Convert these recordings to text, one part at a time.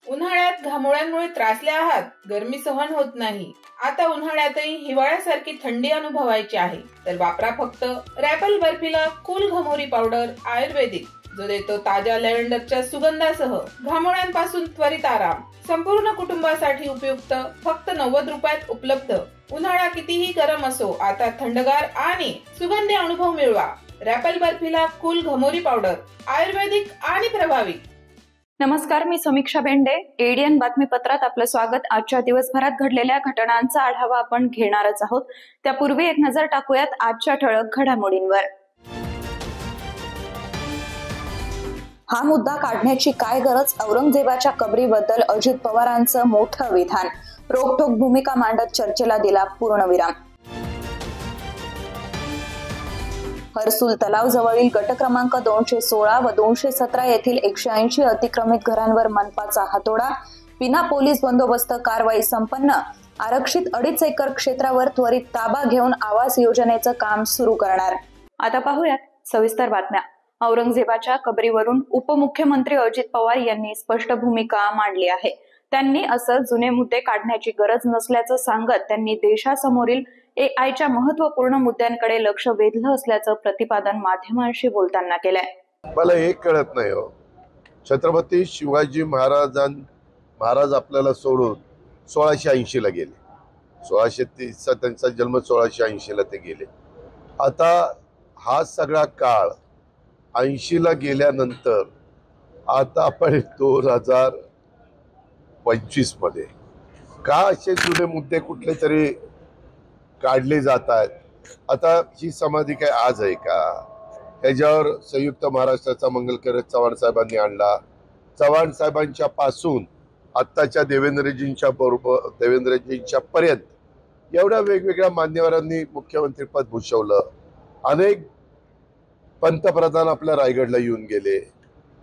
उन्हाळ्यात घामोळ्यांमुळे त्रासले आहात, गरमी सहन होत नाही, आता उन्हाळ्यातही हिवाळ्यासारखी थंडी अनुभवायची आहे, तर वापरा फक्त रॅपल बर्फिला कूल घमोरी पावडर आयुर्वेदिक, जो देतो ताज्या लॅव्हेंडरच्या सुगंधासह घामोळ्यांपासून त्वरित आराम. संपूर्ण कुटुंबासाठी उपयुक्त, फक्त 90 रुपयात उपलब्ध. उन्हाळा कितीही गरम असो, आता थंडगार आणि सुगंधी अनुभव मिळवा. रॅपल बर्फिला कूल घमोरी पावडर आयुर्वेदिक आणि प्रभावी. नमस्कार, मी समीक्षा बेंडे. एडीएन बातमीपत्रात आपलं स्वागत. आजच्या दिवसभरात घडलेल्या घटनांचा आढावा आपण घेणारच आहोत. त्यापूर्वी एक नजर टाकूयात आजच्या ठळक घडामोडींवर. हा मुद्दा काढण्याची काय गरज? औरंगजेबाच्या कबरीबद्दल अजित पवारांचं मोठं विधान. रोखठोक भूमिका मांडत चर्चेला दिला पूर्णविराम. हर्सुल तलाव जवळील गट क्रमांक 216 व 217 येथील 180 अतिक्रमित घरांवर मनपाचा हातोडा. विना पोलीस बंदोबस्त कारवाई संपन्न. आरक्षित 2.5 एकर क्षेत्रावर त्वरित ताबा घेऊन आवास योजनेचं काम सुरू करणार. आता पाहूयात सविस्तर बातम्या. औरंगजेबाच्या कबरीवरून उपमुख्यमंत्री अजित पवार यांनी स्पष्ट भूमिका मांडली आहे. त्यांनी असं जुने मुद्दे काढण्याची गरज नसल्याचं सांगत त्यांनी देशासमोरील एआयच्या महत्त्वपूर्ण मुद्द्यांकडे लक्ष वेधलं असल्याचं प्रतिपादन माध्यमांशी बोलताना केलंय. मला हे कळत नाही हो, छत्रपती शिवाजी महाराज आपल्याला सोडून 1680 ला गेले. 1630 चा त्यांचा जन्म, 1680 ला ते गेले. आता हा सगळा काळ 80 ला गेल्यानंतर आता आपण 2025 मध्ये का असे जुने मुद्दे कुठले तरी काढले जात आहेत? आता ही समाधी काय आज आहे का? त्याच्यावर संयुक्त महाराष्ट्राचा मंगलकर चव्हाण साहेबांनी आणला. चव्हाण साहेबांच्या पासून आत्ताच्या देवेंद्रजींच्या पर्यंत एवढ्या वेगवेगळ्या मान्यवरांनी मुख्यमंत्रीपद भूषवलं. अनेक पंतप्रधान आपल्या रायगडला येऊन गेले,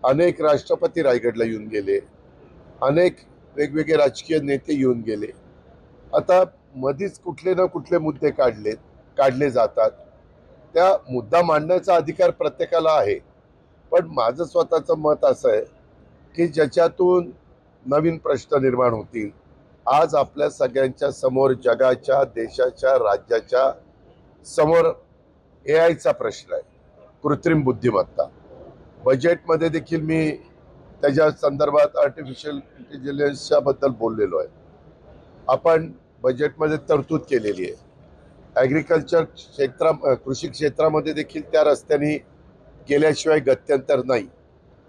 अनेक राष्ट्रपती रायगडला येऊन गेले, अनेक वेगवेगळे राजकीय नेते येऊन गेले. आता मधीच कुठले ना कुठले मुद्दे काढले जातात. त्या मुद्दा मांडण्याचा अधिकार प्रत्येकाला आहे, पण माझं स्वतःचं मत असं आहे की ज्याच्यातून नवीन प्रश्न निर्माण होतील. आज आपल्या सगळ्यांच्या समोर, जगाच्या, देशाच्या, राज्याच्या समोर एआयचा प्रश्न आहे, कृत्रिम बुद्धिमत्ता. बजेटमध्ये देखील मी त्याच्या संदर्भात आर्टिफिशियल इंटेलिजन्सच्या बद्दल बोललेलो आहे. आपण बजेटमध्ये तरतूद केलेली आहे. ॲग्रिकल्चर कृषी क्षेत्रामध्ये देखील त्या रस्त्याने गेल्याशिवाय गत्यंतर नाही.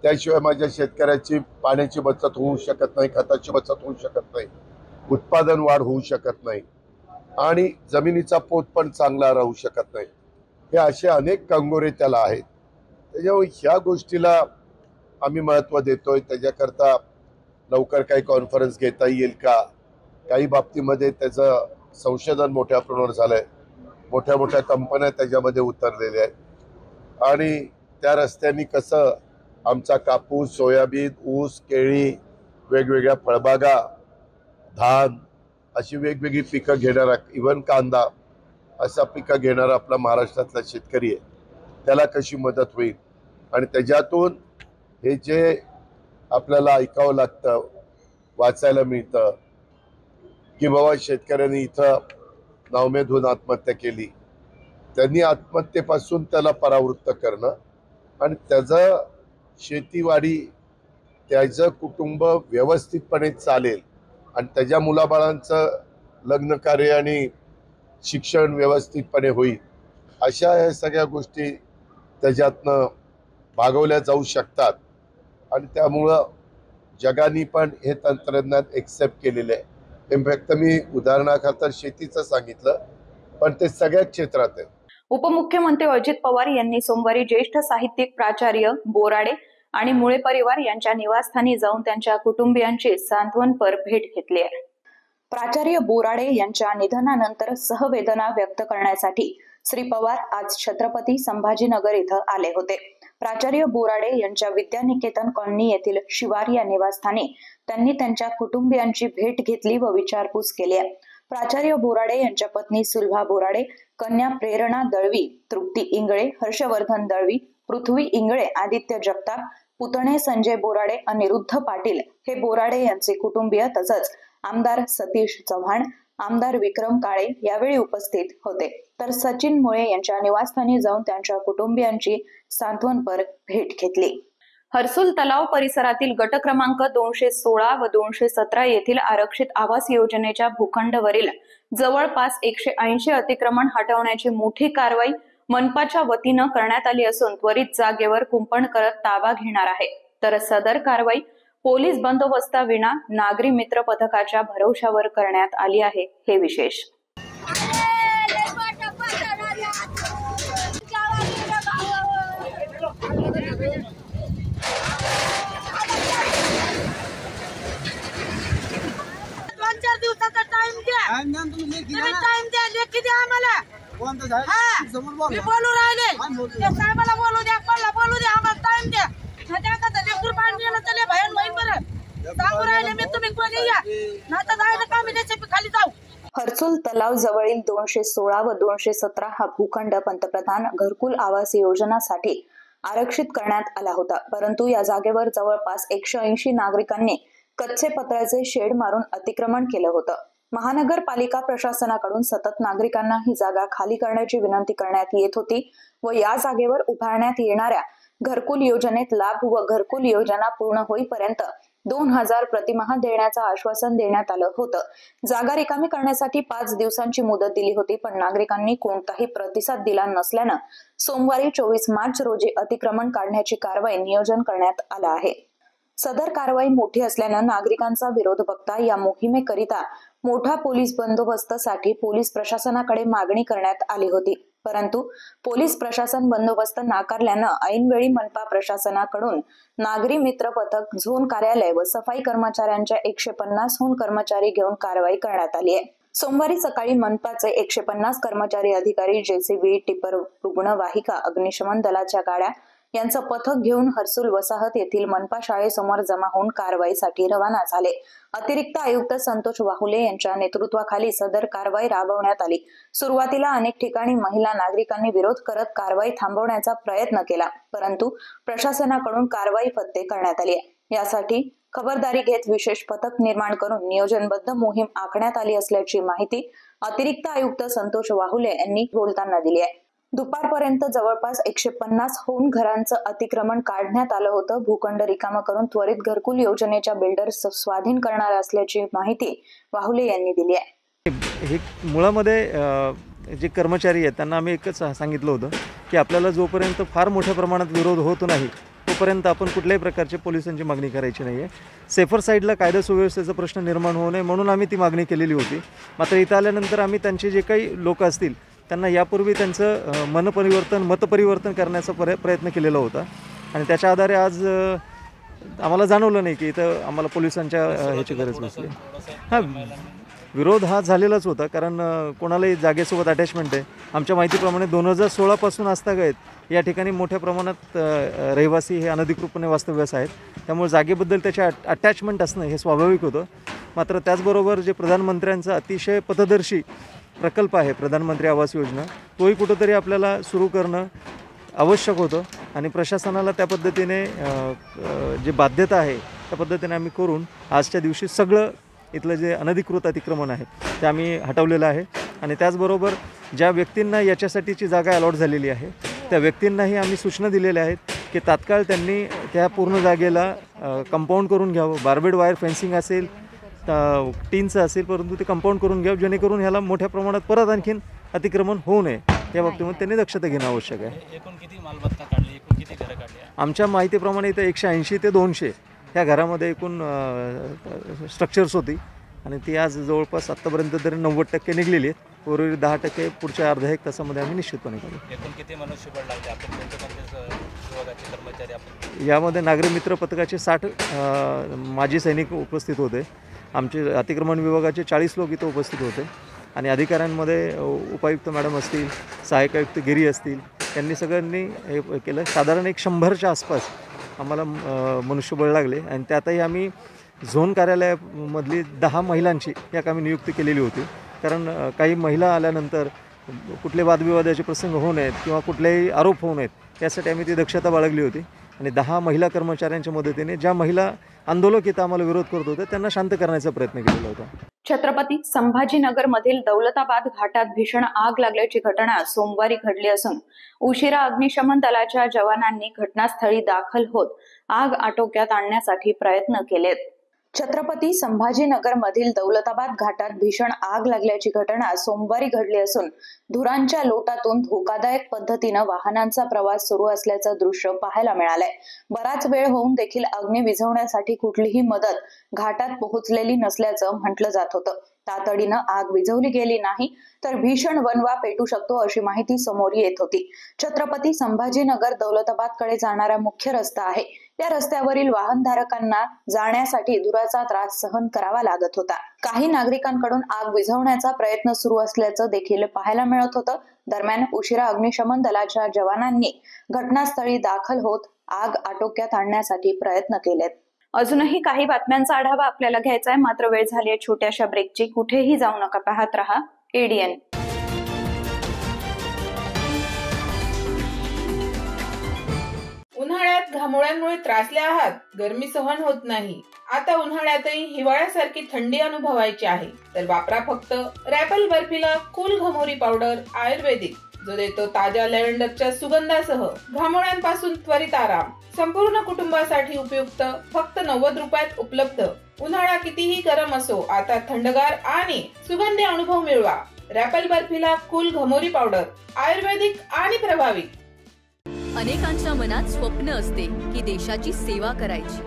त्याशिवाय माझ्या शेतकऱ्याची पाण्याची बचत होऊ शकत नाही, खताची बचत होऊ शकत नाही, उत्पादन वाढ होऊ शकत नाही आणि जमिनीचा पोत पण चांगला राहू शकत नाही. हे असे अनेक कंगोरे त्याला आहेत. त्याच्यामुळे ह्या गोष्टीला आम्ही महत्त्व देतोय. त्याच्याकरता लवकर काही कॉन्फरन्स घेता येईल का? काही बाबतीमध्ये त्याचं संशोधन मोठ्या प्रमाणावर झालंय. मोठ्या मोठ्या कंपन्या त्याच्यामध्ये उतरलेल्या आहेत आणि त्या रस्त्यांनी कसं आमचा कापूस, सोयाबीन, ऊस, केळी, वेगवेगळ्या फळबागा, धान अशी वेगवेगळी पिकं घेणारा, इव्हन कांदा असा पिकं घेणारा आपला महाराष्ट्रातला शेतकरी आहे, त्याला कशी मदत होईल. आणि त्याच्यातून हे जे आपल्याला ऐकावं लागतं, वाचायला मिळतं की बाबा शेतकऱ्यांनी इथं नावमेद होऊन आत्महत्या केली, त्यांनी आत्महत्येपासून त्याला परावृत्त करणं आणि त्याचं शेतीवाडी, त्याचं कुटुंब व्यवस्थितपणे चालेल आणि त्याच्या मुलाबाळांचं लग्न कार्य आणि शिक्षण व्यवस्थितपणे होईल, अशा ह्या सगळ्या गोष्टी त्याच्यातनं भागवल्या जाऊ शकतात. आणि त्यामुळं जगाने पण हे तंत्रज्ञान एक्सेप्ट केलेलं आहे. इनफॅक्ट मी उदाहरणाखातर शेतीचं सांगितलं, पण ते सगळ्या क्षेत्रात आहे. उपमुख्यमंत्री अजित पवार यांनी सोमवारी ज्येष्ठ साहित्यिक प्राचार्य बोराडे आणि मुळे परिवार यांच्या निवासस्थानी जाऊन त्यांच्या कुटुंबियांची सांत्वनपर भेट घेतली आहे. प्राचार्य बोराडे यांच्या निधनानंतर सहवेदना व्यक्त करण्यासाठी श्री पवार आज छत्रपती संभाजीनगर इथं आले होते. प्राचार्य बोराडे यांच्या विद्यानिकेतन कॉलनी येथील शिवार या निवासस्थानी त्यांनी त्यांच्या कुटुंबियांची भेट घेतली व विचारपूस केली आहे. प्राचार्य बोराडे यांच्या पत्नी सुलभा बोराडे, कन्या प्रेरणा दळवी, तृप्ती इंगळे, हर्षवर्धन दळवी, पृथ्वी इंगळे, आदित्य जगताप, पुतणे संजय बोराडे, अनिरुद्ध पाटील हे बोराडे यांचे कुटुंबीय तसंच आमदार सतीश चव्हाण, आमदार विक्रम काळे यावेळी उपस्थित होते. तर सचिन मुळे यांच्या निवासस्थानी जाऊन त्यांच्या कुटुंबियांची सांत्वनपर भेट घेतली. हर्सुल तलाव परिसरातील गट क्रमांक 216 व 217 येथील आरक्षित आवास योजनेच्या भूखंडावरील जवळपास 180 अतिक्रमण हटवण्याची मोठी कारवाई मनपाच्या वतीनं करण्यात आली असून त्वरित जागेवर कुंपण करत ताबा घेणार आहे. तर सदर कारवाई पोलीस बंदोबस्ताविना नागरी मित्र पथकाच्या भरवशावर करण्यात आली आहे. हे विशेष. दिवसाचा टाइम द्या, टाइम द्या, लेखी द्या आम्हाला. मी बोलू राहिले, साहेबाला बोलू द्या, कोणाला बोलू द्या, आम्हाला टाइम द्या. लेकरू पाणी गेलं तर भयान होईल. बरं सांगू राहिले मी, तुम्ही कोणी या नाही तर जायचं का मी खाली जाऊ. हर्सुल तलाव जवळील 216 व 217 हा भूखंड पंतप्रधान घरकुल आवास योजनासाठी आरक्षित करण्यात आला होता. परंतु या जागेवर जवळपास 180 नागरिकांनी कच्चे पत्र्याचे शेड मारून अतिक्रमण केलं होतं. महानगरपालिका प्रशासनाकडून सतत नागरिकांना ही जागा खाली करण्याची विनंती करण्यात येत होती व या जागेवर उभारण्यात येणाऱ्या घरकुल योजनेत लाभ व घरकुल योजना पूर्ण होईपर्यंत 2000 प्रतिमाह देण्याचं आश्वासन देण्यात आलं होतं. जागा रिकामी करण्यासाठी 5 दिवसांची मुदत दिली होती, पण नागरिकांनी कोणताही प्रतिसाद दिला नसल्यानं सोमवारी 24 मार्च रोजी अतिक्रमण काढण्याची कारवाई नियोजन करण्यात आलं आहे. सदर कारवाई मोठी असल्यानं नागरिकांचा विरोध बघता या मोहिमेकरिता मोठा पोलीस बंदोबस्तासाठी पोलीस प्रशासनाकडे मागणी करण्यात आली होती. परंतु पोलीस प्रशासन बंदोबस्त नाकारल्यानं ऐनवेळी मनपा प्रशासनाकडून नागरी मित्र पथक, झोन कार्यालय व सफाई कर्मचाऱ्यांच्या 150हून कर्मचारी घेऊन कारवाई करण्यात आली आहे. सोमवारी सकाळी मनपाचे 150 कर्मचारी अधिकारी, जेसीबी, टिपर, रुग्णवाहिका, अग्निशमन दलाच्या गाड्या यांचं पथक घेऊन हर्सुल वसाहत येथील मनपा शाळेसमोर जमा होऊन कारवाईसाठी रवाना झाले. अतिरिक्त आयुक्त संतोष वाहुले यांच्या नेतृत्वाखाली सदर कारवाई राबवण्यात आली. सुरुवातीला अनेक ठिकाणी महिला नागरिकांनी विरोध करत कारवाई थांबवण्याचा प्रयत्न केला, परंतु प्रशासनाकडून कारवाई फत्ते करण्यात आली. यासाठी खबरदारी घेत विशेष पथक निर्माण करून नियोजनबद्ध मोहीम आखण्यात आली असल्याची माहिती अतिरिक्त आयुक्त संतोष वाहुले यांनी बोलताना दिली आहे. दुपारपर्यंत जवळपास 150 होम घरांचं अतिक्रमण काढण्यात आलं होतं. भूखंड रिकामा करून त्वरित घरकुल योजनेच्या बिल्डर्स स्वाधीन करणार असल्याची माहिती वाहुले यांनी दिली आहे. हे मुळामध्ये जे कर्मचारी आहेत त्यांना आम्ही एकच सांगितलं होतं की आपल्याला जोपर्यंत फार मोठ्या प्रमाणात विरोध होत नाही तोपर्यंत आपण कुठल्याही प्रकारच्या पोलिसांची मागणी करायची नाही आहे. सेफर साईडला कायदा सुव्यवस्थेचा प्रश्न निर्माण होऊ नये म्हणून आम्ही ती मागणी केलेली होती. मात्र इथं आल्यानंतर आम्ही त्यांचे जे काही लोक असतील त्यांना यापूर्वी त्यांचं मतपरिवर्तन करण्याचा प्रयत्न केलेला होता आणि त्याच्या आधारे आज आम्हाला जाणवलं नाही की इथं आम्हाला पोलिसांच्या ह्याची गरज नसली. हां, विरोध हा झालेलाच होता, कारण कोणालाही जागेसोबत अटॅचमेंट आहे. आमच्या माहितीप्रमाणे 2016 पासून आस्थागत या ठिकाणी मोठ्या प्रमाणात रहिवासी हे अनधिकृतपणे वास्तव्यास आहेत. त्यामुळे जागेबद्दल त्याचे अटॅचमेंट असणं हे स्वाभाविक होतं. मात्र त्याचबरोबर जे प्रधानमंत्र्यांचा अतिशय पथदर्शी प्रकल्प आहे प्रधानमंत्री आवास योजना, तोही कुठंतरी आपल्याला सुरू करणं आवश्यक होतं आणि प्रशासनाला त्या पद्धतीने जे बाध्यता आहे त्या पद्धतीने आम्ही करून आजच्या दिवशी सगळं इथलं जे अनधिकृत अतिक्रमण आहे ते आम्ही हटवलेलं आहे. आणि त्याचबरोबर ज्या व्यक्तींना याच्यासाठीची जागा अलॉट झालेली आहे त्या व्यक्तींनाही आम्ही सूचना दिलेल्या आहेत की तात्काळ त्यांनी त्या पूर्ण जागेला कंपाऊंड करून घ्यावं. बार्बेड वायर फेन्सिंग असेल, टीनचं असेल, परंतु ते कंपाऊंड करून घ्यावं जेणेकरून ह्याला मोठ्या प्रमाणात परत आणखीन अतिक्रमण होऊ नये या बाबतीमध्ये त्यांनी दक्षता घेणं आवश्यक आहे. एकूण किती मालमत्ता काढली, एकूण किती घरं काढली? आमच्या माहितीप्रमाणे इथं 180 ते 200 ह्या घरामध्ये एकूण स्ट्रक्चर्स होती आणि ती आज जवळपास आत्तापर्यंत तरी 90% निघलेली आहेत. उर्वरित 10% पुढच्या अर्ध्या एक तासामध्ये आम्ही निश्चितपणे करू. एकूण किती मनुष्यबळ लागले? आपण कोणते विभागाचे कर्मचारी आपण? यामध्ये नागरी मित्र पथकाचे 60 माजी सैनिक उपस्थित होते आमचे अतिक्रमण विभागाचे 40 लोक इथं उपस्थित होते आणि अधिकाऱ्यांमध्ये उपायुक्त मॅडम असतील, सहाय्यक आयुक्त गिरी असतील, त्यांनी सगळ्यांनी हे केलं. साधारण 100च्या आसपास आम्हाला मनुष्यबळ लागले आणि त्यातही आम्ही झोन कार्यालयामधली 10 महिलांची यात आम्ही नियुक्ती केलेली होती. कारण काही महिला आल्यानंतर कुठले वादविवादाचे प्रसंग होऊ नयेत किंवा कुठलेही आरोप होऊ नयेत यासाठी आम्ही ती दक्षता बाळगली होती आणि 10 महिला कर्मचाऱ्यांच्या मदतीने ज्या महिला आंदोलक इथं आम्हाला विरोध करत होते त्यांना शांत करण्याचा प्रयत्न केलेला होता. छत्रपती संभाजीनगर मधील दौलताबाद घाटात भीषण आग लागल्याची घटना सोमवारी घडली असून उशिरा अग्निशमन दलाच्या जवानांनी घटनास्थळी दाखल होत आग आटोक्यात आणण्यासाठी प्रयत्न केलेत. छत्रपती संभाजीनगर मधील दौलताबाद घाटात भीषण आग लागल्याची घटना सोमवारी घडली असून धुरांच्या लोटातून धोकादायक पद्धतीनं वाहनांचा प्रवास सुरू असल्याचं दृश्य पाहायला मिळालंय. बराच वेळ होऊन देखील अग्नी विझवण्यासाठी कुठलीही मदत घाटात पोहोचलेली नसल्याचं म्हटलं जात होतं. तातडीनं आग विझवली गेली नाही तर भीषण वणवा पेटू शकतो अशी माहिती समोर येत होती. छत्रपती संभाजीनगर दौलताबाद कडे जाणारा मुख्य रस्ता आहे. त्या रस्त्यावरील वाहनधारकांना जाण्यासाठी धुराचा त्रास सहन करावा लागत होता. काही नागरिकांकडून आग विझवण्याचा प्रयत्न सुरू असल्याचं देखील पाहायला मिळत होतं. दरम्यान उशिरा अग्निशमन दलाच्या जवानांनी घटनास्थळी दाखल होत आग आटोक्यात आणण्यासाठी प्रयत्न केलेत. अजूनही काही बातम्यांचा आढावा आपल्याला घ्यायचा आहे, मात्र वेळ झाली आहे छोट्याशा ब्रेकची. कुठेही जाऊ नका, पाहत रहा ADN. उन्हाळ्यात घामोळ्यांमुळे त्रासले आहात, गरमी सहन होत नाही, आता उन्हाळ्यातही हिवाळ्यासारखी थंडी अनुभवायची आहे, तर वापरा फक्त रॅपल बर्फिला कूल घमोरी पावडर आयुर्वेदिक, जो देतो ताज्या लॅव्हेंडरच्या सुगंधासह घामोळ्यांपासून त्वरित आराम. संपूर्ण कुटुंबासाठी उपयुक्त, फक्त 90 रुपयात उपलब्ध. उन्हाळा कितीही गरम असो, आता थंडगार आणि सुगंधी अनुभव मिळवा. रॅपल बर्फिला कूल घमोरी पावडर आयुर्वेदिक आणि प्रभावी. अनेकांच्या मनात स्वप्न असते की देशाची सेवा करायची,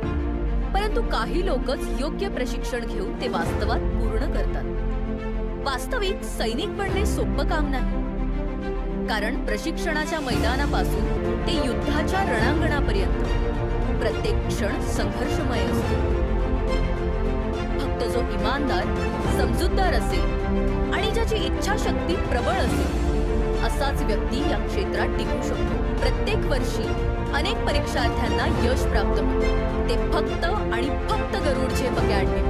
परंतु काही लोकच योग्य प्रशिक्षण घेऊन ते वास्तवात पूर्ण करतात. वास्तविक सैनिक बनणे सोपं काम नाही, कारण प्रशिक्षणाच्या मैदानापासून ते युद्धाच्या रणांगणापर्यंत प्रत्येक क्षण संघर्षमय असतो. फक्त जो इमानदार, समजूतदार असेल आणि ज्याची इच्छाशक्ती प्रबळ असेल असाच व्यक्ती या क्षेत्रात टिकू शकतो. प्रत्येक वर्षी अनेक परीक्षार्थ्यांना यश प्राप्त होते, ते फक्त आणि फक्त गरुडचे अकॅडमी.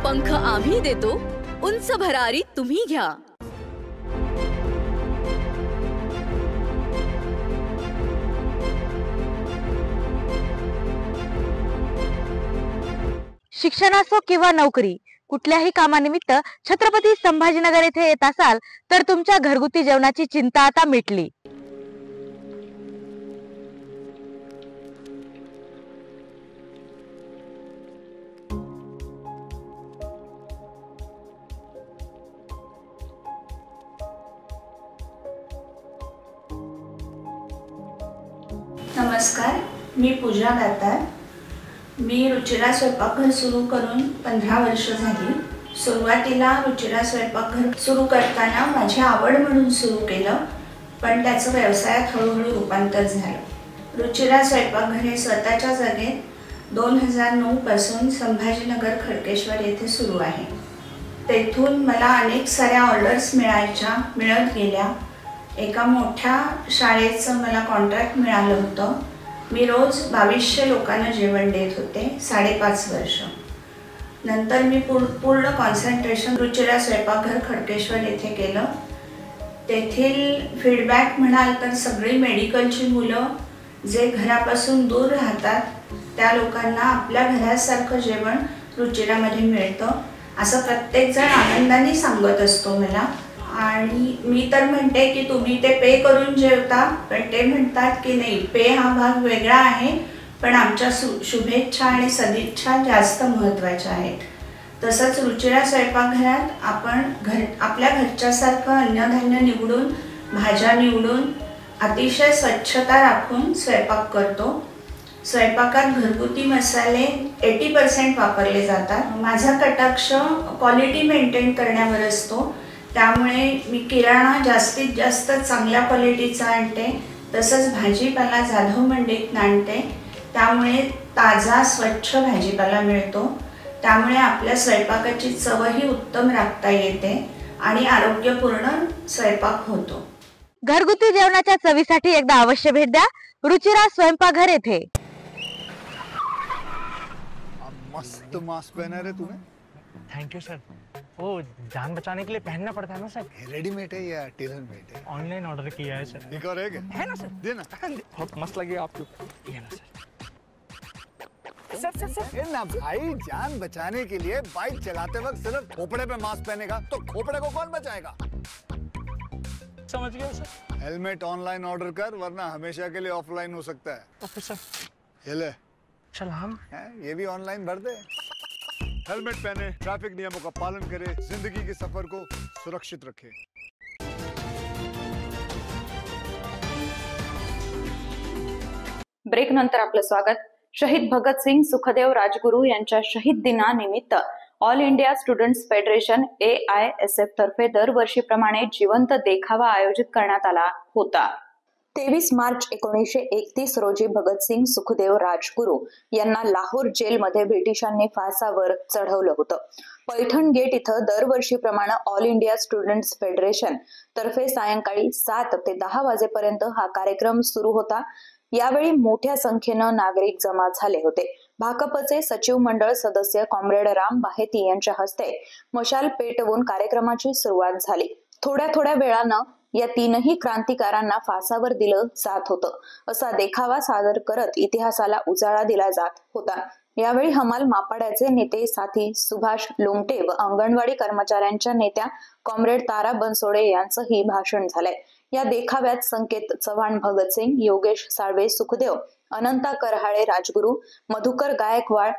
पंख आम्ही देतो, उंच भरारी तुम्ही घ्या. शिक्षण असो किंवा नोकरी, कुठल्याही कामानिमित्त छत्रपती संभाजीनगर येथे येत असाल तर तुमच्या घरगुती जेवणाची चिंता आता मिटली. नमस्कार, मी पूजा दातार. मी रुचिरा स्वयंपाकघर सुरू करून 15 वर्ष झाली. सुरुवातीला रुचिरा स्वयंपाकघर सुरू करताना माझी आवड म्हणून सुरू केलं, पण त्याचं व्यवसायात हळूहळू रूपांतर झालं. रुचिरा स्वयंपाकघर हे स्वतःच्या जागेत 2009 पासून संभाजीनगर खडकेश्वर येथे सुरू आहे. तेथून मला अनेक साऱ्या ऑर्डर्स मिळत गेल्या. एका मोठ्या शाळेचं मला कॉन्ट्रॅक्ट मिळालं होतं. मी रोज 2200 लोकांना जेवण देत होते 5.5 वर्ष. नंतर मी पूर्ण कॉन्सन्ट्रेशन रुचिरा स्वयंपाकघर खडकेश्वर येथे केलं. तेथील फीडबॅक म्हणाल तर सगळी मेडिकलची मुलं जे घरापासून दूर राहतात त्या लोकांना आपल्या घरासारखं जेवण रुचिरामध्ये मिळतं असं प्रत्येकजण आनंदाने सांगत असतो मला. आणि मी तर म्हणते की तुम्ही ते पे करून जेवता, पण ते म्हणतात की नाही, पे हा भाग वेगळा आहे, पण आमच्या शुभेच्छा आणि सदिच्छा जास्त महत्त्वाच्या आहेत. तसंच रुचिरा स्वयंपाकघरात आपण आपल्या घरच्यासारखं अन्नधान्य निवडून, भाज्या निवडून, अतिशय स्वच्छता राखून स्वयंपाक करतो. स्वयंपाकात घरगुती मसाले 80% वापरले जातात. माझा कटाक्ष क्वालिटी मेंटेन करण्यावर असतो, त्यामुळे मी किराणा जास्तीत जास्त चांगल्या क्वालिटीचा आणते. तसंच भाजीपाला जाधव मंडईत आणते, त्यामुळे ताजा स्वच्छ भाजीपाला मिळतो. त्यामुळे आपल्या स्वयंपाकाची चवही उत्तम राखता येते आणि आरोग्यपूर्ण स्वयंपाक होतो. घरगुती जेवणाच्या चवीसाठी एकदा अवश्य भेट द्या रुचिरा स्वयंपाकघर येथे. मस्त मास्क पहना रे तूने. Thank you sir. वो जान बचाने के लिए पहनना पड़ता है ना सर. रेडीमेड है या टेलर मेड है? ऑनलाइन ऑर्डर किया है सर. एक और है ना सर. देना. बहुत मस्त लगे आपको. ये ना सर. सर ना भाई, जान बचाने के लिए बाइक चलाते वक्त सिर्फ खोपड़े पे मास्क पहनेगा तो खोपड़े को कौन बचाएगा? समझ गया सर. हेलमेट ऑनलाइन ऑर्डर कर, वरना हमेशा के लिए ऑफलाइन हो सकता है. Okay sir. ये ले. चल हम ये भी ऑनलाइन भर दे. हेलमेट पहने, ट्रैफिक नियमों का पालन करे, जिंदगी के सफर को सुरक्षित रखे. ब्रेक नंतर आपलं स्वागत. शहीद भगतसिंग सुखदेव राजगुरू यांच्या शहीद दिनानिमित्त all India students federation AISF तर्फे दरवर्षीप्रमाणे जिवंत देखावा आयोजित करण्यात आला होता. 23 मार्च 1931 रोजी भगतसिंग सुखदेव राजगुरू यांना लाहोर जेलमध्ये ब्रिटिशांनी फासावर चढवलं होतं. पैठण गेट इथं दरवर्षीप्रमाणे ऑल इंडिया स्टुडंट्स फेडरेशन तर्फे सायंकाळी 7 ते 10 वाजेपर्यंत हा कार्यक्रम सुरू होता. यावेळी मोठ्या संख्येनं नागरिक जमा झाले होते. भाकपचे सचिव मंडळ सदस्य कॉम्रेड राम बाहेती यांच्या हस्ते मशाल पेटवून कार्यक्रमाची सुरुवात झाली. थोड्या वेळानं या तीनही क्रांतिकारांना फासावर दिलं जात होतं. असा देखावा सादर करत इतिहासाला उजाळा दिला जात होता. यावेळी हमाल मापाड्याचे नेते साथी सुभाष लोमटे व अंगणवाडी कर्मचाऱ्यांच्या नेत्या कॉम्रेड तारा बनसोडे यांचंही भाषण झालंय. या देखाव्यात Sanket Chavan Bhagat Singh, Yogesh Salve Sukhdev, Ananta Karhale Rajguru, Madhukar Gaikwad,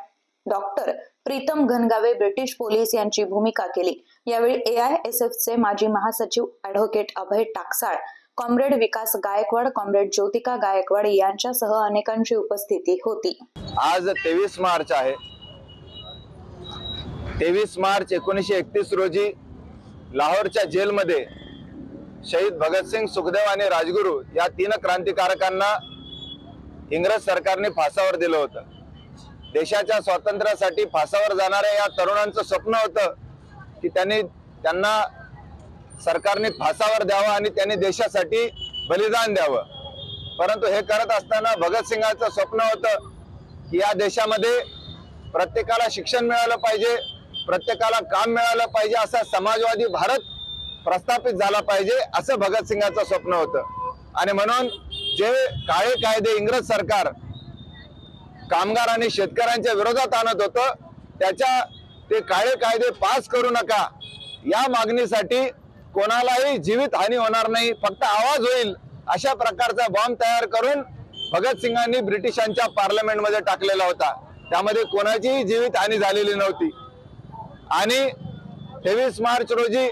doctor Pritam Ghangave British police यांची भूमिका केली. यावेळी AISFचे माजी महासचिव advocate Abhay Taksal, comrade Vikas Gaikwad, comrade Jyotika Gaikwad यांच्यासह अनेकांची उपस्थिती होती. आज 23 मार्च आहे. 23 मार्च 1931 रोजी लाहोरच्या जेलमध्ये शहीद भगतसिंग, सुखदेव आणि राजगुरू या 3 क्रांतिकारकांना इंग्रज सरकारने फासावर दिलं होतं. देशाच्या स्वातंत्र्यासाठी फासावर जाणाऱ्या या तरुणांचं स्वप्न होतं की त्यांना सरकारने फासावर द्यावं आणि त्यांनी देशासाठी बलिदान द्यावं. परंतु हे करत असताना भगतसिंगाचं स्वप्न होतं की या देशामध्ये प्रत्येकाला शिक्षण मिळालं पाहिजे, प्रत्येकाला काम मिळालं पाहिजे, असा समाजवादी भारत प्रस्थापित झाला पाहिजे, असं भगतसिंगाचं स्वप्न होतं. आणि म्हणून जे काळे कायदे इंग्रज सरकार कामगार आणि शेतकऱ्यांच्या विरोधात आणत होतं, ते काळे कायदे पास करू नका या मागणीसाठी कोणालाही जीवित हानी होणार नाही, फक्त आवाज होईल अशा प्रकारचा बॉम्ब तयार करून भगतसिंगांनी ब्रिटिशांच्या पार्लमेंटमध्ये टाकलेला होता. त्यामध्ये कोणाचीही जीवित हानी झालेली नव्हती. आणि 23 मार्च रोजी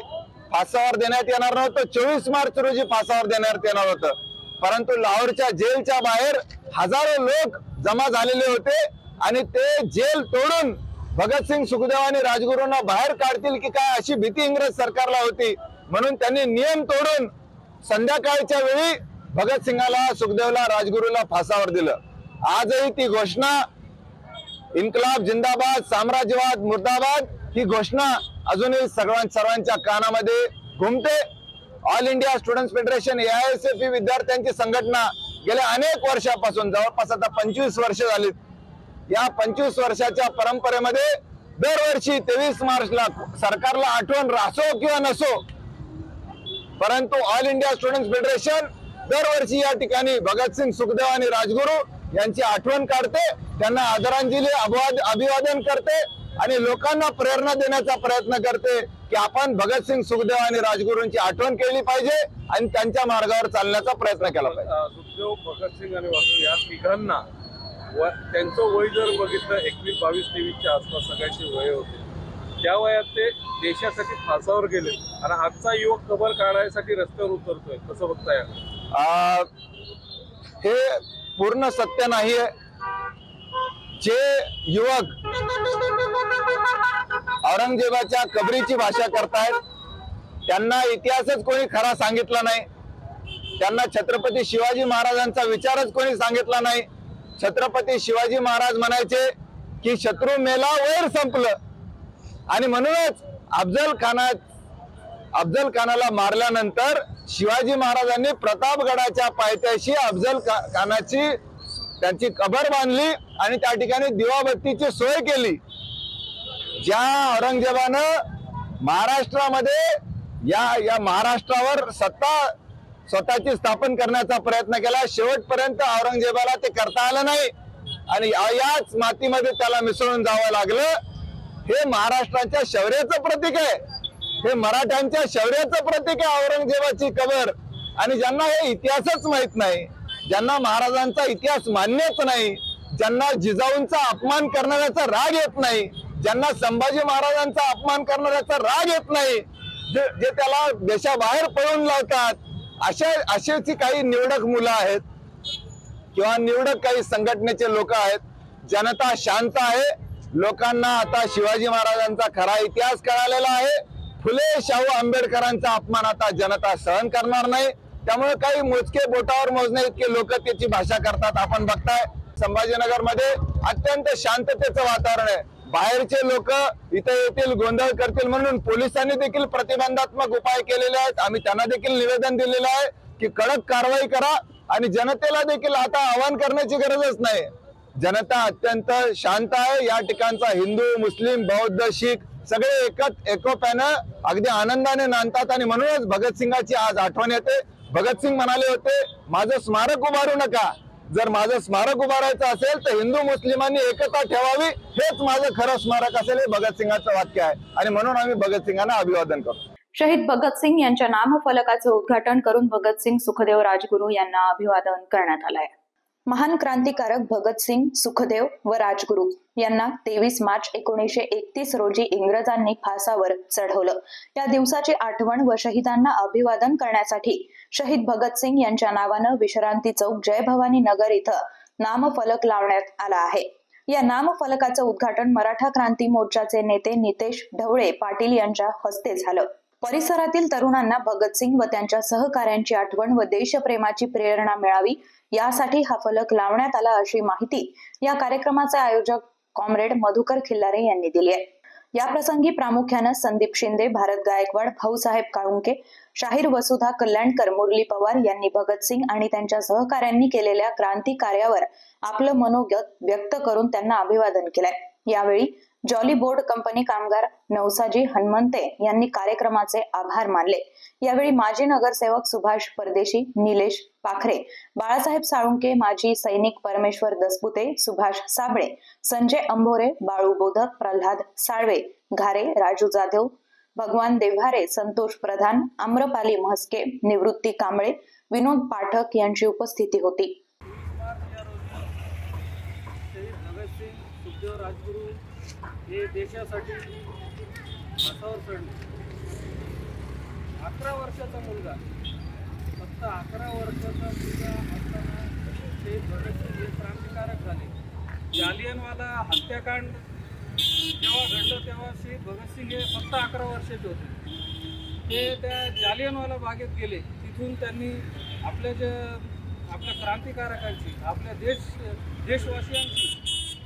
फासावर देण्यात येणार नव्हतं, 24 मार्च रोजी फासावर देण्यात येणार होतं. परंतु लाहोरच्या जेलच्या बाहेर हजारो लोक जमा झालेले होते आणि ते जेल तोडून भगतसिंग, सुखदेव आणि राजगुरूंना बाहेर काढतील की काय अशी भीती इंग्रज सरकारला होती. म्हणून त्यांनी नियम तोडून संध्याकाळच्या वेळी भगतसिंगाला, सुखदेवला, राजगुरूला फासावर दिलं. आजही ती घोषणा इन्कलाब जिंदाबाद, साम्राज्यवाद मुर्दाबाद ही घोषणा अजूनही सर्वांच्या कानामध्ये घुमते. All India students federation AISF ही विद्यार्थ्यांची संघटना गेल्या अनेक वर्षापासून, जवळपास आता 25 वर्ष झालीत, या 25 वर्षाच्या परंपरेमध्ये दरवर्षी 23 मार्चला सरकारला आठवण असो किंवा नसो, परंतु ऑल इंडिया स्टुडंट्स फेडरेशन दरवर्षी या ठिकाणी भगतसिंग, सुखदेव आणि राजगुरू यांची आठवण काढते, त्यांना आदरांजली अभिवादन करते आणि लोकांना प्रेरणा देण्याचा प्रयत्न करते की आपण भगतसिंग, सुखदेव आणि राजगुरूंची आठवण केली पाहिजे आणि त्यांच्या मार्गावर चालण्याचा प्रयत्न केला पाहिजे. सुखदेव, भगतसिंग आणि राजगुरू या तिघांना त्यांचं वय जर बघितलं 21, 22, 23च्या आसपास सगळ्यांची वय होते. त्या वयात ते देशासाठी फासावर गेले आणि आजचा युवक खबर काढण्यासाठी रस्त्यावर उतरतोय. कसं बघताय? हे पूर्ण सत्य नाहीये. जे युवक औरंगजेबाच्या कबरीची भाषा करतायत त्यांना इतिहासच कोणी खरा सांगितला नाही. त्यांना छत्रपती शिवाजी महाराजांचा विचारच कोणी सांगितला नाही. छत्रपती शिवाजी महाराज म्हणायचे की शत्रू मेला वैर संपलं. आणि म्हणूनच अफजल खानाला मारल्यानंतर शिवाजी महाराजांनी प्रतापगडाच्या पायथ्याशी अफजल खानाची त्यांची कबर बांधली आणि त्या ठिकाणी दिवाबत्तीची सोय केली. ज्या औरंगजेबानं महाराष्ट्रामध्ये या महाराष्ट्रावर सत्ता स्वतःची स्थापन करण्याचा प्रयत्न केला, शेवटपर्यंत औरंगजेबाला ते करता आलं नाही आणि याच मातीमध्ये त्याला मिसळून जावं लागलं. हे महाराष्ट्राच्या शौर्याचं प्रतीक आहे, हे मराठ्यांच्या शौर्याचं प्रतीक आहे औरंगजेबाची कबर. आणि ज्यांना हे इतिहासच माहित नाही, ज्यांना महाराजांचा इतिहास मान्यच नाही, ज्यांना जिजाऊंचा अपमान करणाऱ्याचा राग येत नाही, ज्यांना संभाजी महाराजांचा अपमान करणाऱ्याचा राग येत नाही, जे त्याला देशाबाहेर पळून लावतात, अशाची काही निवडक मुलं आहेत किंवा निवडक काही संघटनेचे लोक आहेत. जनता शांत आहे. लोकांना आता शिवाजी महाराजांचा खरा इतिहास कळालेला आहे. फुले शाहू आंबेडकरांचा अपमान आता जनता सहन करणार नाही. त्यामुळे काही मोजके बोटावर मोजणे इतके लोक त्याची भाषा करतात. आपण बघताय संभाजीनगरमध्ये अत्यंत शांततेचं वातावरण आहे. बाहेरचे लोक इथे येतील, गोंधळ करतील म्हणून पोलिसांनी देखील प्रतिबंधात्मक उपाय केलेले आहेत. आम्ही त्यांना देखील निवेदन दिलेलं आहे की कडक कारवाई करा आणि जनतेला देखील आता आवाहन करण्याची गरजच नाही. जनता अत्यंत शांत आहे. या ठिकाणचा हिंदू, मुस्लिम, बौद्ध, शीख सगळे एकोप्यानं अगदी आनंदाने नांदतात आणि म्हणूनच भगतसिंगाची आज आठवण येते. भगतसिंग म्हणाले होते, माझं स्मारक उभारू नका. जर माझं स्मारक उभारायचं असेल तर हिंदू मुस्लिमांनी एकता ठेवावी, हेच माझं खरं स्मारक असेल, हे भगतसिंगाचं वाक्य आहे. आणि म्हणून आम्ही भगतसिंगांना अभिवादन करतो. शहीद भगतसिंग यांच्या नामफलकाचं उद्घाटन करून भगतसिंग सुखदेव राजगुरू यांना अभिवादन करण्यात आलंय. महान क्रांतिकारक भगतसिंग, सुखदेव व राजगुरू यांना 23 मार्च 1931 रोजी इंग्रजांनी फासावर चढवलं. या दिवसाची आठवण व शहीदांना अभिवादन करण्यासाठी शहीद भगतसिंग यांच्या नावानं विश्रांती चौक, जय भवानी नगर इथं नामफलक लावण्यात आला आहे. या नामफलकाचं उद्घाटन मराठा क्रांती मोर्चाचे नेते नितेश ढवळे पाटील यांच्या हस्ते झालं. परिसरातील तरुणांना भगतसिंग व त्यांच्या सहकाऱ्यांची आठवण व देशप्रेमाची प्रेरणा मिळावी यासाठी हा फलक लावण्यात आला, अशी माहिती या कार्यक्रमाचे आयोजक कॉम्रेड मधुकर खिल्लारे यांनी दिली आहे. या प्रसंगी प्रामुख्याने संदीप शिंदे, भारत गायकवाड, भाऊसाहेब काळुंके, शाहीर वसुधा कल्याणकर, मुरली पवार यांनी भगतसिंग आणि त्यांच्या सहकाऱ्यांनी केलेल्या क्रांती कार्यावर आपलं मनोगत व्यक्त करून त्यांना अभिवादन केलंय. यावेळी जॉली बोर्ड कंपनी कामगार नवसाजी हनुमंते यांनी कार्यक्रमाचे आभार मानले. यावेळी माजी नगरसेवक सुभाष परदेशी, निलेश पाखरे, बाळासाहेब साळुंके, माजी सैनिक परमेश्वर दसपुते, सुभाष साबळे, संजय अंभोरे, बाळू बोधक, प्रल्हाद साळवे, घारे, राजू जाधव, भगवान देव्हारे, संतोष प्रधान, आम्रपाली म्हस्के, निवृत्ती कांबळे, विनोद पाठक यांची उपस्थिती होती. राजगुरू हे देशासाठी फासावर चढले. 11 वर्षाचा मुलगा, फक्त 11 वर्षाचा मुलगा असताना ते भगतसिंग हे क्रांतिकारक झाले. जालियनवाला हत्याकांड जेव्हा घडलं तेव्हा शहीद भगतसिंग हे फक्त 11 वर्षाचे होते. ते त्या जालियनवाला बागेत गेले. तिथून त्यांनी आपल्या क्रांतिकारकांची, आपल्या देशवासियांची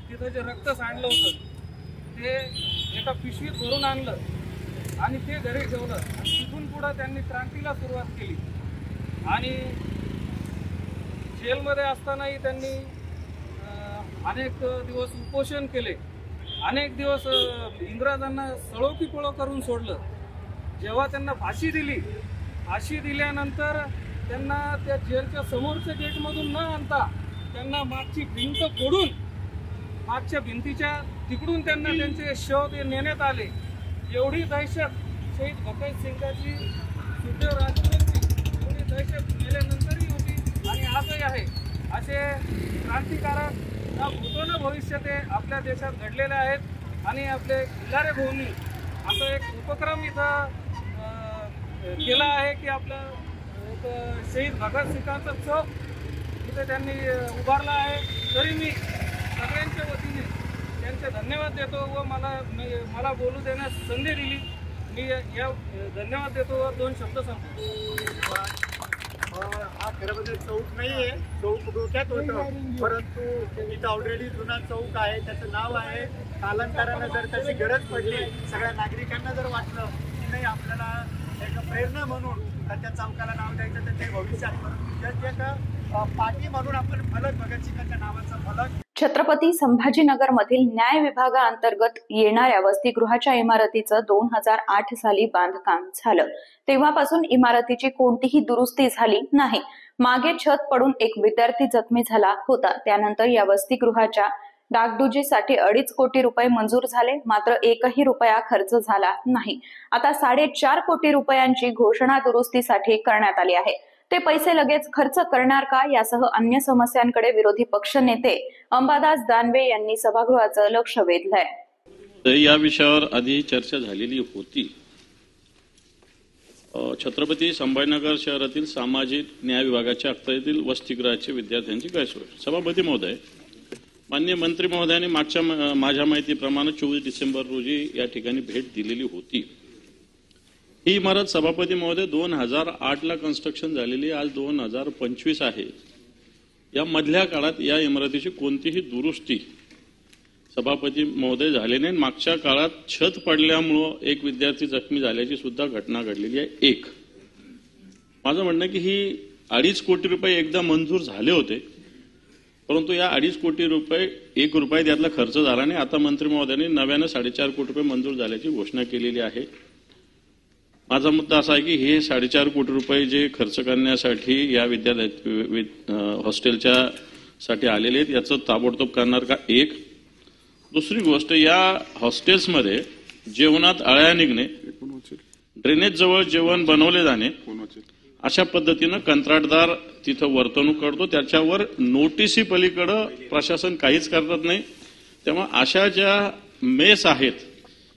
तिथं जे रक्त सांडलं होतं ते एका पिशवीत भरून आणलं आणि ते घरी ठेवलं. आणि तिथून पुढं त्यांनी क्रांतीला सुरुवात केली. आणि जेलमध्ये असतानाही त्यांनी अनेक दिवस उपोषण केले, अनेक दिवस इंग्रजांना सळोकीपळो करून सोडलं. जेव्हा त्यांना फाशी दिल्यानंतर त्यांना त्या जेलच्या समोरच्या गेटमधून न आणता त्यांना मागची भिंत फोडून मागच्या भिंतीच्या तिकडून त्यांना त्यांचे शव नेण्यात आले. एवढी दहशत शहीद भगतसिंगाची, सुखदेव राजगुरूंची एवढी दहशत मेल्यानंतरही होती आणि आजही आहे. असे क्रांतिकारक न भूतो न भविष्यते आपल्या देशात घडलेले आहेत. आणि आपले खिल्लारे भाऊंनी असं एक उपक्रम इथं केला आहे की आपलं एक शहीद भगतसिंगाचा चौक इथे त्यांनी उभारला आहे. तरी मी सगळ्यांच्या वतीने त्यांचे धन्यवाद देतो व मला बोलू देण्यास संधी दिली. मी या धन्यवाद देतो व 2 शब्द सांगतो. खरं चौक नाहीये, चौक डोक्यात होतं, परंतु इथं ऑलरेडी जुना चौक आहे, त्याचं नाव आहे. कालांतरानं जर त्याची गरज पडली, सगळ्या नागरिकांना जर वाटलं की नाही आपल्याला एक प्रेरणा म्हणून त्या चौकाला नाव द्यायचं, तर ते भविष्यात परंतु एका पाठी म्हणून आपण फलक भगतसिंगांच्या नावाचा फलक. छत्रपती संभाजीनगर मधील न्याय विभागाअंतर्गत येणाऱ्या वसतिगृहाच्या इमारतीचं 2008 साली बांधकाम झालं. तेव्हापासून इमारतीची कोणतीही दुरुस्ती झाली नाही. मागे छत पडून एक विद्यार्थी जखमी झाला होता. त्यानंतर या वसतिगृहाच्या डागडुजीसाठी 2.5 कोटी रुपये मंजूर झाले, मात्र 1ही रुपया खर्च झाला नाही. आता 4.5 कोटी रुपयांची घोषणा दुरुस्तीसाठी करण्यात आली आहे. ते पैसे लगेच खर्च करणार का, यासह अन्य समस्यांकडे विरोधी पक्ष नेते अंबादास दानवे यांनी सभागृहाचं लक्ष वेधलंय. या विषयावर आधी चर्चा झालेली होती. छत्रपती संभाजीनगर शहरातील सामाजिक न्याय विभागाच्या अखत्यारीतील वसतिगृहाचे विद्यार्थ्यांची गैरसोय. सभापती महोदय, माननीय मंत्री महोदयांनी माझ्या माहितीप्रमाणे 24 डिसेंबर रोजी या ठिकाणी भेट दिलेली होती. ही इमारत सभापती महोदय 2008 ला कन्स्ट्रक्शन झालेली, आज 2025 आहे. या मधल्या काळात या इमारतीची कोणतीही दुरुस्ती सभापती महोदय झाले नाही. मागच्या काळात छत पडल्यामुळं एक विद्यार्थी जखमी झाल्याची सुद्धा घटना घडलेली आहे. एक माझं म्हणणं की ही 2.5 कोटी रुपये एकदा मंजूर झाले होते, परंतु या 2.5 कोटी रुपये 1 रुपया त्यातला खर्च झाला नाही. आता मंत्री महोदयांनी नव्यानं 4.5 कोटी रुपये मंजूर झाल्याची घोषणा केलेली आहे. माझा मुद्दा असा आहे की हे 4.5 कोटी रुपये जे खर्च करण्यासाठी या हॉस्टेलच्या साठी आलेले आहेत, याचं ताबडतोब करणार का? एक. दुसरी गोष्ट, या हॉस्टेल्समध्ये जेवणात अळ्या निघणे, ड्रेनेज जवळ जेवण बनवले जाणे, अशा पद्धतीनं कंत्राटदार तिथं वर्तणूक करतो. त्याच्यावर नोटीसी पलीकडं प्रशासन काहीच करत नाही. तेव्हा अशा ज्या मेस आहेत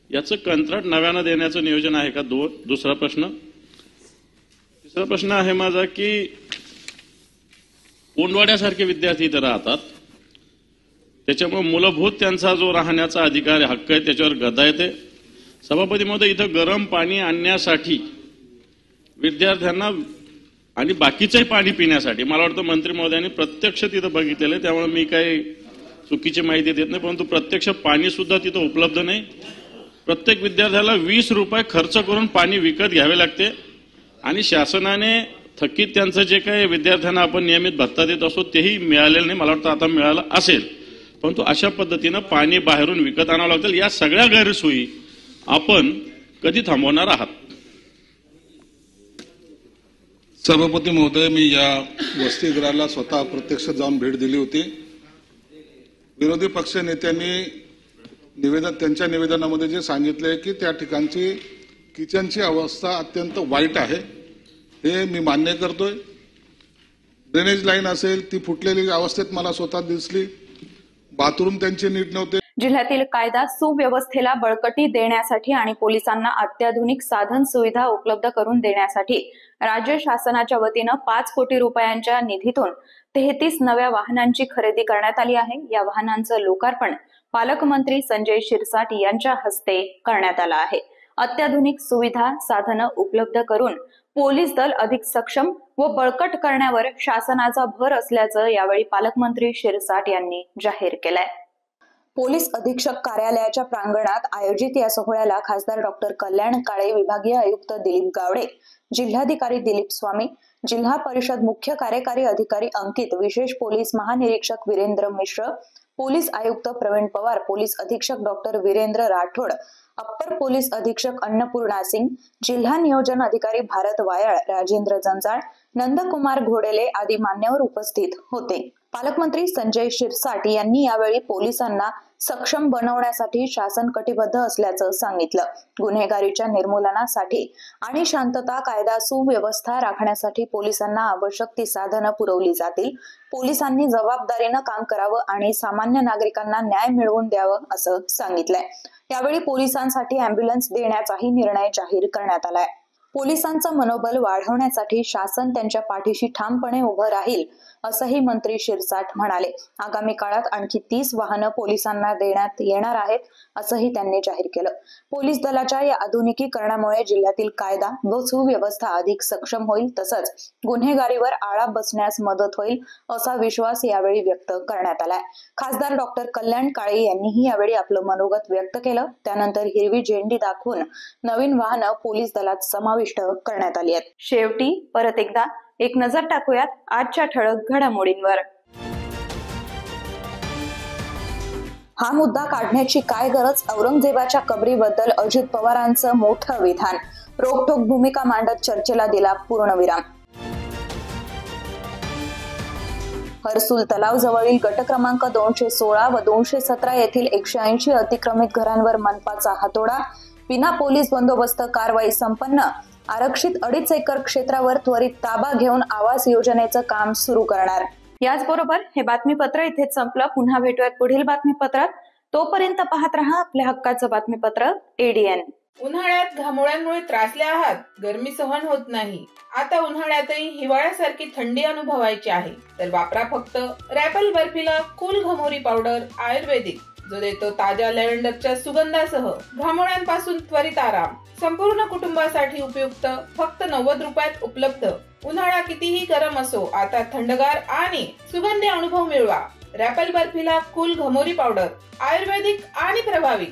याचं कंत्राट नव्यानं देण्याचं नियोजन आहे का? दुसरा प्रश्न. तिसरा प्रश्न आहे माझा की कोंडवाड्यासारखे विद्यार्थी इथं राहतात, त्याच्यामुळे मूलभूत त्यांचा जो राहण्याचा अधिकार हक्क आहे त्याच्यावर गदा येते. सभापती महोदय, इथं गरम पाणी आणण्यासाठी विद्यार्थ्यांना आणि बाकीचंही पाणी पिण्यासाठी मला वाटतं मंत्री महोदयांनी प्रत्यक्ष तिथं बघितलेलं आहे, त्यामुळे मी काही चुकीची माहिती देत नाही, परंतु प्रत्यक्ष पाणी सुद्धा तिथं उपलब्ध नाही. प्रत्येक विद्यार्थ्याला 20 रुपये खर्च करून पाणी विकत घ्यावे लागते आणि शासनाने थकीत त्यांचं जे काही विद्यार्थ्यांना आपण नियमित भत्ता देत असतो तेही मिळालेलं नाही. मला वाटतं आता मिळालं असेल, परंतु अशा पद्धतीनं पाणी बाहेरून विकत आणावं लागतं. या सगळ्या गैरसोयी आपण कधी थांबवणार आहात? सभापती महोदय, मी या वसतिगृहाला स्वतः प्रत्यक्ष जाऊन भेट दिली होती. विरोधी पक्ष नेत्यांनी त्यांच्या निवेदनामध्ये जे सांगितले की त्या ठिकाणची किचनची अवस्था अत्यंत वाईट आहे, हे मी मान्य करतोय. ड्रेनेज लाईन असेल ती फुटलेली अवस्थेत मला स्वतः दिसली. बाथरूम त्यांचे नीट नव्हते. जिल्ह्यातील कायदा सुव्यवस्थेला बळकटी देण्यासाठी आणि पोलिसांना अत्याधुनिक साधन सुविधा उपलब्ध करून देण्यासाठी राज्य शासनाच्या वतीनं 5 कोटी रुपयांच्या निधीतून 33 नव्या वाहनांची खरेदी करण्यात आली आहे. या वाहनांचं लोकार्पण पालकमंत्री संजय शिरसाट यांच्या हस्ते करण्यात आलं आहे. अत्याधुनिक सुविधा साधनं उपलब्ध करून पोलीस दल अधिक सक्षम व बळकट करण्यावर शासनाचा भर असल्याचं यावेळी पालकमंत्री शिरसाट यांनी जाहीर केलंय. पोलीस अधीक्षक कार्यालयाच्या प्रांगणात आयोजित या सोहळ्याला खासदार डॉक्टर कल्याण काळे, विभागीय आयुक्त दिलीप गावडे, जिल्हाधिकारी दिलीप स्वामी, जिल्हा परिषद मुख्य कार्यकारी अधिकारी अंकित, विशेष पोलीस महानिरीक्षक वीरेंद्र मिश्र, पोलीस आयुक्त प्रवीण पवार, पोलीस अधीक्षक डॉक्टर वीरेंद्र राठोड, अप्पर पोलीस अधीक्षक अन्नपूर्णा सिंग, जिल्हा नियोजन अधिकारी भारत वायाळ, राजेंद्र जंजाळ, नंदकुमार घोडेले आदी मान्यवर उपस्थित होते. पालकमंत्री संजय शिरसाट यांनी यावेळी पोलिसांना सक्षम बनवण्यासाठी शासन कटिबद्ध असल्याचं सांगितलं. गुन्हेगारीच्या निर्मूलनासाठी आणि शांतता कायदा सुव्यवस्था राखण्यासाठी पोलिसांना आवश्यक ती साधनं पुरवली जातील. पोलिसांनी जबाबदारीनं काम करावं आणि सामान्य नागरिकांना न्याय मिळवून द्यावं असं सांगितलंय. यावेळी पोलिसांसाठी अँब्युलन्स देण्याचाही निर्णय जाहीर करण्यात आलाय. पोलिसांचं मनोबल वाढवण्यासाठी शासन त्यांच्या पाठीशी ठामपणे उभं राहील, असंही मंत्री शिरसाट म्हणाले. आगामी काळात आणखी 30 वाहनं पोलिसांना देण्यात येणार आहेत, असंही त्यांनी जाहीर केलं. पोलीस दलाच्या या आधुनिकीकरणामुळे जिल्ह्यातील कायदा व सुव्यवस्था अधिक सक्षम होईल, तसंच गुन्हेगारीवर आळा बसण्यास मदत होईल, असा विश्वास यावेळी व्यक्त करण्यात आलाय. खासदार डॉक्टर कल्याण काळे यांनीही यावेळी आपलं मनोगत व्यक्त केलं. त्यानंतर हिरवी झेंडी दाखवून नवीन वाहनं पोलीस दलात समाविष्ट करण्यात आली आहेत. शेवटी परत एकदा एक नजर टाकूयात आजच्या ठळक घडामोडींवर. हा मुद्दा काढण्याची काय गरज? औरंगजेबाच्या कबरीबद्दल अजित पवारांचं मोठं विधान. रोखठोक भूमिका मांडत चर्चेला दिला पूर्णविराम. हर्सुल तलाव जवळील गट क्रमांक 216 व 217 येथील 180 अतिक्रमित घरांवर मनपाचा हातोडा. विना पोलीस बंदोबस्त कारवाई संपन्न. आरक्षित 2.5 एकर क्षेत्रावर त्वरित ताबा घेऊन आवास योजनेचं काम सुरू करणार. याचबरोबर हे बातमीपत्र इथेच संपलं. पुन्हा भेटूयात पुढील बातमीपत्रात. तोपर्यंत पाहत रहा आपल्या हक्काचं बातमीपत्र ADN. उन्हाळ्यात घामोळ्यांमुळे त्रासले आहात, गरमी सहन होत नाही. आता उन्हाळ्यातही हिवाळ्यासारखी थंडी अनुभवायची आहे, तर वापरा फक्त रॅपल बर्फीला कूल घमोरी पावडर आयुर्वेदिक, जो देतो ताज्या लॅव्हेंडरच्या सुगंधासह घामोळ्यांपासून त्वरित आराम. संपूर्ण कुटुंबासाठी उपयुक्त, फक्त 90 रुपयात उपलब्ध. उन्हाळा कितीही गरम असो, आता थंडगार आणि सुगंधी अनुभव मिळवा. रॅपल बर्फीला कूल घमोरी पावडर आयुर्वेदिक आणि प्रभावी.